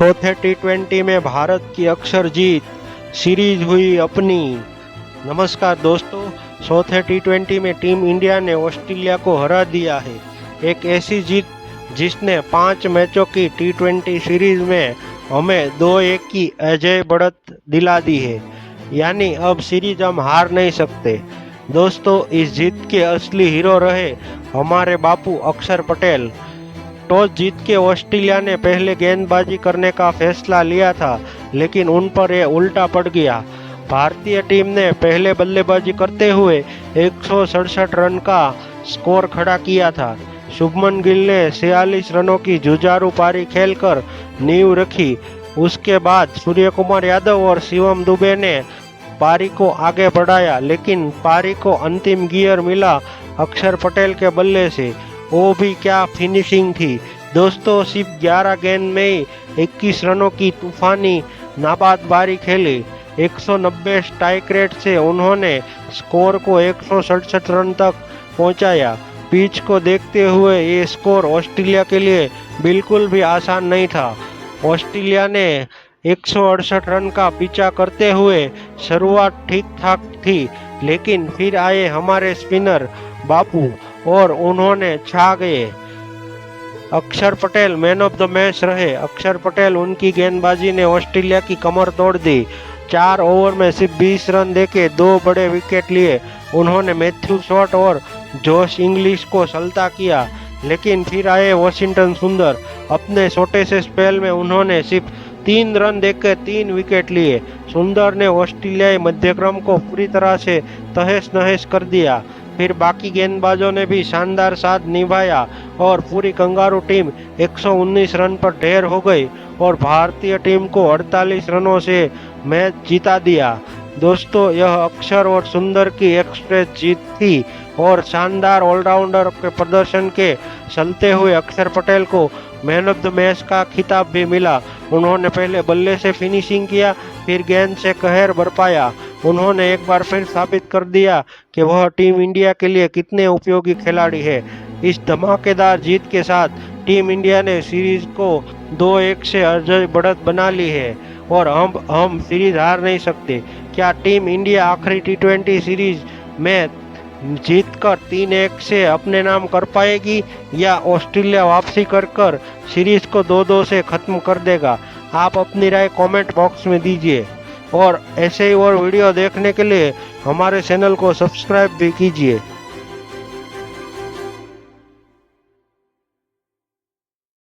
चौथे टी20 में भारत की अक्षर जीत, सीरीज हुई अपनी। नमस्कार दोस्तों, चौथे टी20 में टीम इंडिया ने ऑस्ट्रेलिया को हरा दिया है। एक ऐसी जीत जिसने 5 मैचों की टी20 सीरीज में हमें 2-1 की अजय बढ़त दिला दी है। यानी अब सीरीज हम हार नहीं सकते। दोस्तों, इस जीत के असली हीरो रहे हमारे बापू अक्षर पटेल। टॉस जीत के ऑस्ट्रेलिया ने पहले गेंदबाजी करने का फैसला लिया था, लेकिन उन पर यह उल्टा पड़ गया। भारतीय टीम ने पहले बल्लेबाजी करते हुए 167 रन का स्कोर खड़ा किया था। शुभमन गिल ने 46 रनों की जुझारू पारी खेलकर नींव रखी। उसके बाद सूर्यकुमार यादव और शिवम दुबे ने पारी को आगे बढ़ाया, लेकिन पारी को अंतिम गियर मिला अक्षर पटेल के बल्ले से। वो भी क्या फिनिशिंग थी दोस्तों। सिर्फ 11 गेंद में ही 21 रनों की तूफानी नाबाद पारी खेली। 190 स्ट्राइक रेट से उन्होंने स्कोर को 167 रन तक पहुंचाया। पिच को देखते हुए ये स्कोर ऑस्ट्रेलिया के लिए बिल्कुल भी आसान नहीं था। ऑस्ट्रेलिया ने 168 रन का पीछा करते हुए शुरुआत ठीक ठाक थी, लेकिन फिर आए हमारे स्पिनर बापू और उन्होंने छा गए। अक्षर Patel man of the match रहे। अक्षर पटेल, उनकी गेंदबाजी ने ऑस्ट्रेलिया की कमर तोड़ दी। 4 ओवर में सिर्फ 20 रन देके 2 बड़े विकेट लिए। उन्होंने मैथ्यू शॉट और जोश इंग्लिश को सल्टा किया, लेकिन फिर आए वॉशिंगटन सुंदर। अपने छोटे से स्पेल में उन्होंने सिर्फ 3 रन देकर 3 विकेट लिए। सुंदर ने ऑस्ट्रेलियाई मध्यक्रम को पूरी तरह से तहस नहस कर दिया। फिर बाकी गेंदबाजों ने भी शानदार साथ निभाया और पूरी कंगारू टीम 119 रन पर ढेर हो गई और भारतीय टीम को 48 रनों से मैच जिता दिया। दोस्तों, यह अक्षर और सुंदर की एक्सप्रेस जीत थी और शानदार ऑलराउंडर के प्रदर्शन के चलते हुए अक्षर पटेल को मैन ऑफ द मैच का खिताब भी मिला। उन्होंने पहले बल्ले से फिनिशिंग किया, फिर गेंद से कहर बरपाया। उन्होंने एक बार फिर साबित कर दिया कि वह टीम इंडिया के लिए कितने उपयोगी खिलाड़ी है। इस धमाकेदार जीत के साथ टीम इंडिया ने सीरीज को 2-1 से अजय बढ़त बना ली है और हम सीरीज हार नहीं सकते। क्या टीम इंडिया आखिरी टी20 सीरीज में जीतकर 3-1 से अपने नाम कर पाएगी या ऑस्ट्रेलिया वापसी कर सीरीज को 2-2 से खत्म कर देगा? आप अपनी राय कमेंट बॉक्स में दीजिए और ऐसे ही और वीडियो देखने के लिए हमारे चैनल को सब्सक्राइब भी कीजिए।